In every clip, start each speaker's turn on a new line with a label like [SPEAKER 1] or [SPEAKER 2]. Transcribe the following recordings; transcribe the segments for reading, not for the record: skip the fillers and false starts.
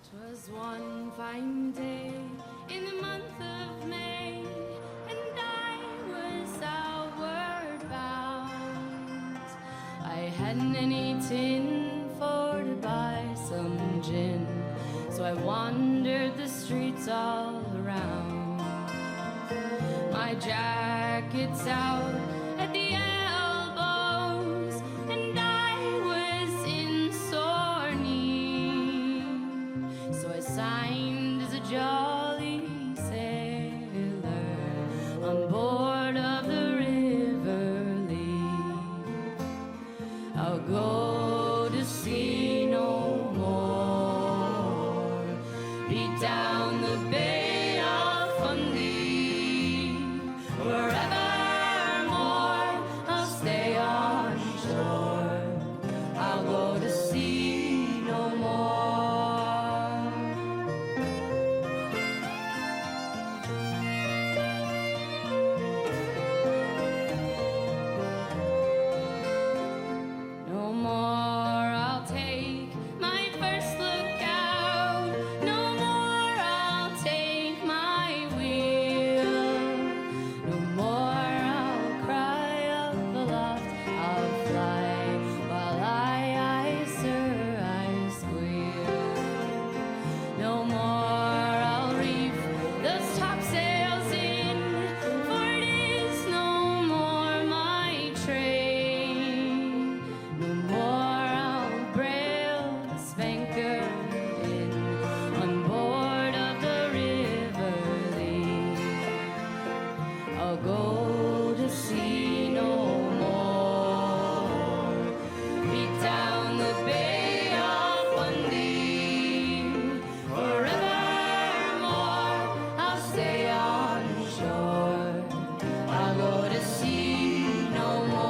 [SPEAKER 1] 'Twas one fine day in the month of May, and I was outward bound. I hadn't any tin for to buy some gin, so I wandered the streets all around. My jacket's out at the elbows, and I was in sore need, so I signed as a jolly sailor on board of the River Lee. I'll go to sea no more, beat down the Bay of Fundy, forevermore I'll stay on shore. I'll go to sea no more. No more I'll take my first look out, no more I'll take my wheel, no more I'll cry up aloft, I'll fly while sir, I squeal. No more I'll reef those topsails in, for it is no more my trade. No more I'll brail the spanker in on board of the River Lee. I'll go to sea no more, beat down the Bay of Fundy, forevermore I'll stay on shore. I'll go to sea no more.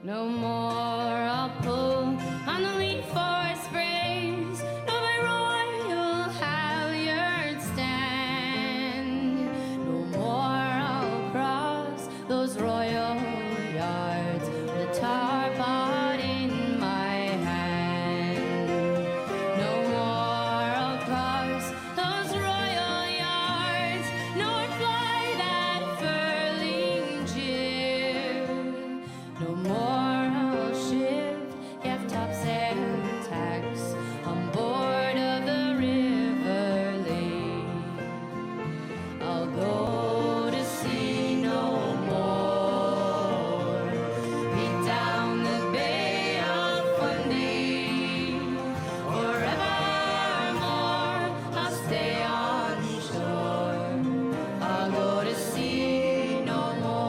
[SPEAKER 1] No more I'll pull on the lee forest brace, no my royal halyard stand. No more I'll cross those royal yards with a tar pot in my hand. No more I'll cross those royal yards, nor fly that furling jib. No more I'll shift gaff topsail tacks on board of the River Lee. I'll go to sea no more, beat down the Bay of Fundy, forevermore I'll stay on shore. I'll go to sea no more.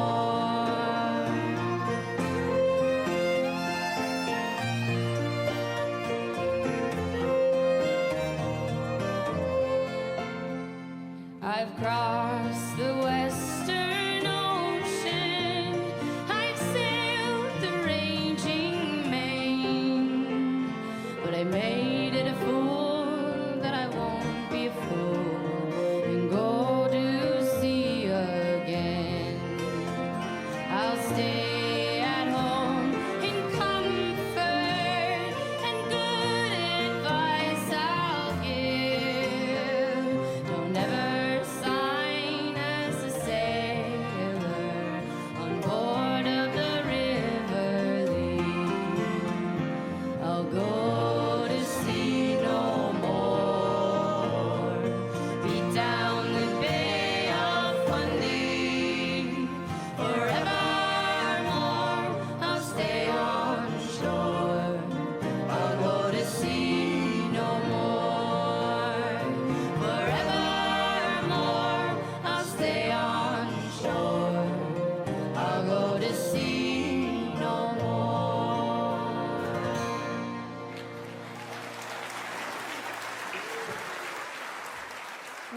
[SPEAKER 1] I've crossed the Western Ocean, I've sailed the raging main, but I made it a fool that I won't be a fool and go to sea again. I'll stay at home in comfort, and good advice I'll give. Don't ever sign as a sailor on board of the River Lee. I'll go to sea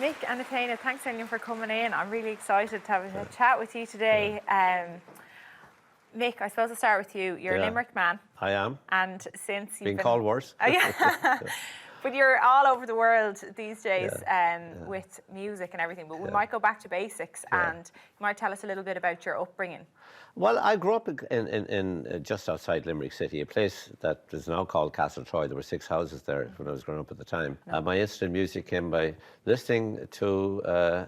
[SPEAKER 2] Mick and Athena, thanks again for coming in. I'm really excited to have a chat with you today. Mick, I suppose I'll start with you. You're a Limerick man.
[SPEAKER 3] I am.
[SPEAKER 2] And since you've
[SPEAKER 3] been called worse.
[SPEAKER 2] But you're all over the world these days with music and everything. But we might go back to basics and you might tell us a little bit about your upbringing.
[SPEAKER 3] Well, I grew up in just outside Limerick City, a place that is now called Castletroy. There were 6 houses there when I was growing up at the time. My interest in music came by listening to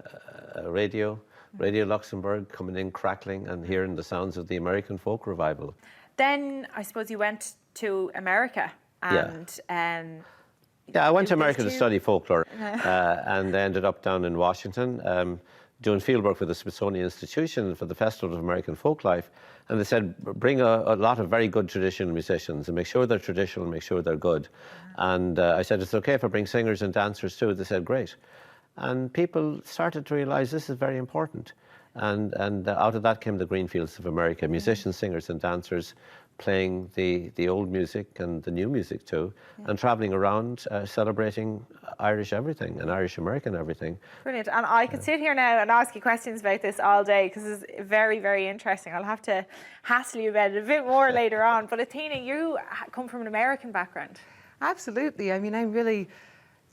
[SPEAKER 3] Radio Luxembourg, coming in, crackling, and hearing the sounds of the American folk revival.
[SPEAKER 2] Then I suppose you went to America and...
[SPEAKER 3] Yeah, I went to America to study folklore and ended up down in Washington doing fieldwork with the Smithsonian Institution for the Festival of American Folklife. And they said, bring a lot of very good traditional musicians and make sure they're traditional and make sure they're good. And I said, it's okay if I bring singers and dancers too. They said, great. And people started to realize this is very important. And out of that came the Greenfields of America, musicians, singers and dancers playing the old music and the new music too, and travelling around celebrating Irish everything and Irish American everything.
[SPEAKER 2] Brilliant. And I could sit here now and ask you questions about this all day because it's very, very interesting. I'll have to hassle you about it a bit more later on. But Athena, you come from an American background.
[SPEAKER 4] Absolutely. I mean, I'm really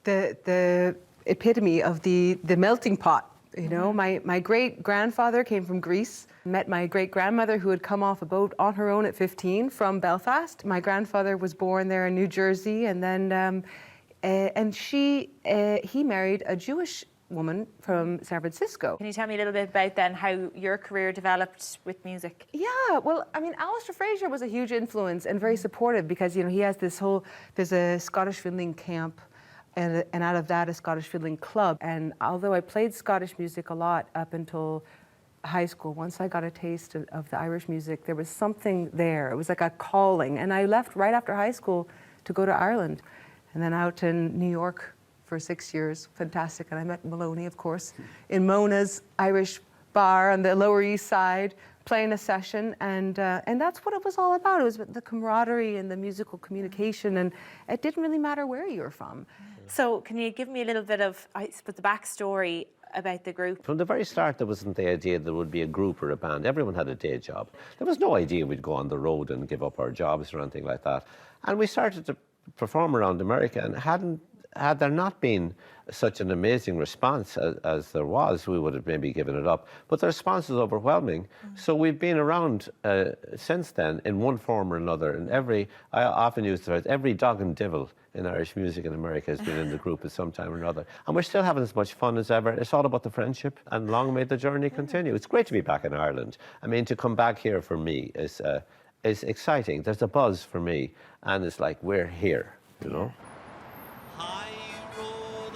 [SPEAKER 4] the epitome of the melting pot. You know, my great-grandfather came from Greece, met my great-grandmother who had come off a boat on her own at 15 from Belfast. My grandfather was born there in New Jersey, and then he married a Jewish woman from San Francisco.
[SPEAKER 2] Can you tell me a little bit about then how your career developed with music?
[SPEAKER 4] Yeah, well, I mean, Alistair Fraser was a huge influence and very supportive because, you know, he has there's a Scottish fiddling camp, and out of that, a Scottish fiddling club. And although I played Scottish music a lot up until high school, once I got a taste of the Irish music, there was something there. It was like a calling. And I left right after high school to go to Ireland. And then out in New York for 6 years. Fantastic. And I met Maloney, of course, in Mona's Irish bar on the Lower East Side, playing a session, and that's what it was all about. It was the camaraderie and the musical communication, and it didn't really matter where you were from.
[SPEAKER 2] So can you give me a little bit of, I suppose, the backstory about the group?
[SPEAKER 3] From the very start, there wasn't the idea there would be a group or a band. Everyone had a day job. There was no idea we'd go on the road and give up our jobs or anything like that. And we started to perform around America, and had there not been such an amazing response as there was, we would have maybe given it up. But the response was overwhelming. So we've been around since then in one form or another. And I often use the phrase, every dog and divil in Irish music in America has been in the group at some time or another. And we're still having as much fun as ever. It's all about the friendship, and long may the journey continue. It's great to be back in Ireland. I mean, to come back here for me is exciting. There's a buzz for me, and it's like, we're here, you know?
[SPEAKER 5] High row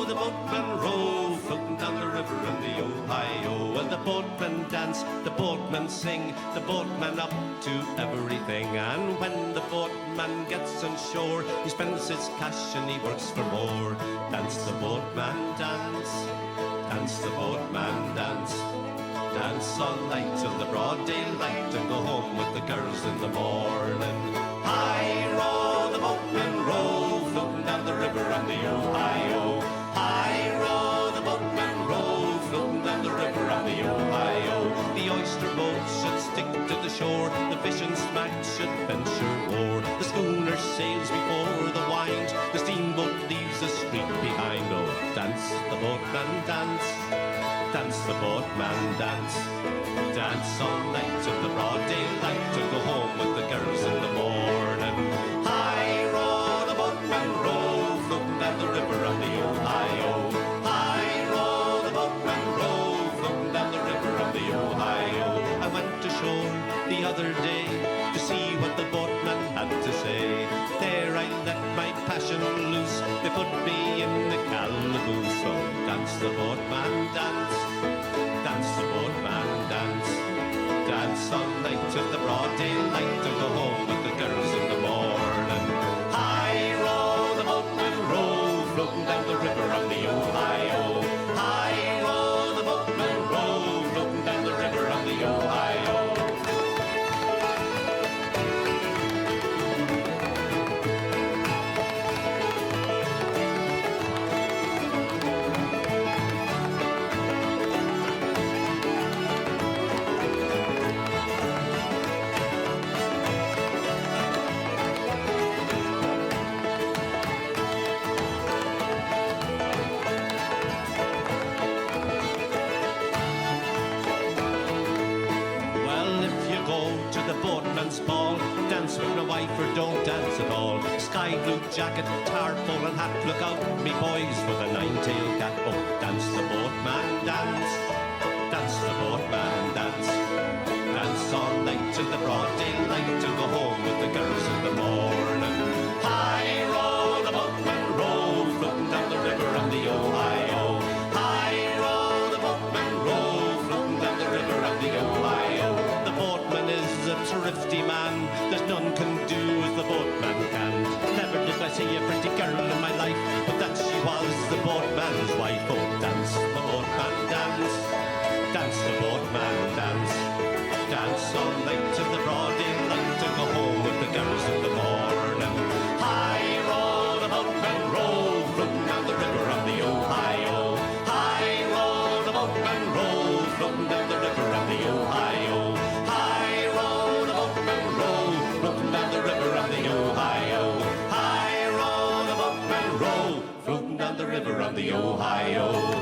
[SPEAKER 5] the boatmen row, floating down the river on the Ohio. And the boatmen dance, the boatmen sing, the boatmen up to everything. And when the boatman gets on shore, he spends his cash and he works for more. Dance the boatman dance, dance the boatman dance. Dance all night till the broad daylight and go home with the girls in the morning. High row the boatmen row, floating down the river on the Ohio. High row the boatmen row, floating down the river on the Ohio. The oyster boats should stick to the shore, the fishing smack should venture o'er. The schooner sails before the wind, the steamboat leaves the street behind. Oh, dance the boatman dance, dance the boatman dance. Dance all night till the broad daylight to go home with the girls in the morning. High row the boatmen row, floating down the river on the Ohio. High row the boatmen row, floating down the river on the Ohio. I went ashore the other day to see what the boatmen had to say. There I let my passion loose, they put me in the calaboose. So dance the boatman dance, dance the boatman dance. Dance all night till the broad daylight to go home with the girls in the morning. High row the boatmen row, floating down the river on the Ohio. High row the boatmen row, floating down the river on the Ohio. fifer don't dance at all. Sky blue jacket, tarpaul and hat, look out, me boys, for the nine-tailed cat. Oh, dance the boatman, dance. Dance the boatman, dance. Dance all night till the broad daylight, to go home with the girls in the morning. High roll the boatman, row, floating down the river on the Ohio. High roll the boatman, row, floating down the river on the Ohio. The boatman is a thrifty man, there's none can do as the boatman can. Never did I see a pretty girl in my life, but that she was the boatman's wife. Oh, dance the boatman, dance. Dance the boatman, dance. Dance all night till the broad daylight, to go home with the girls in the morning. High roll the boatman, row, floating down the river on the Ohio. High roll the boatman, row, floating down the river on the Ohio. High roll the boatman, row, floating down the river on the Ohio. High roll the boatman, row, floating down the river on the Ohio.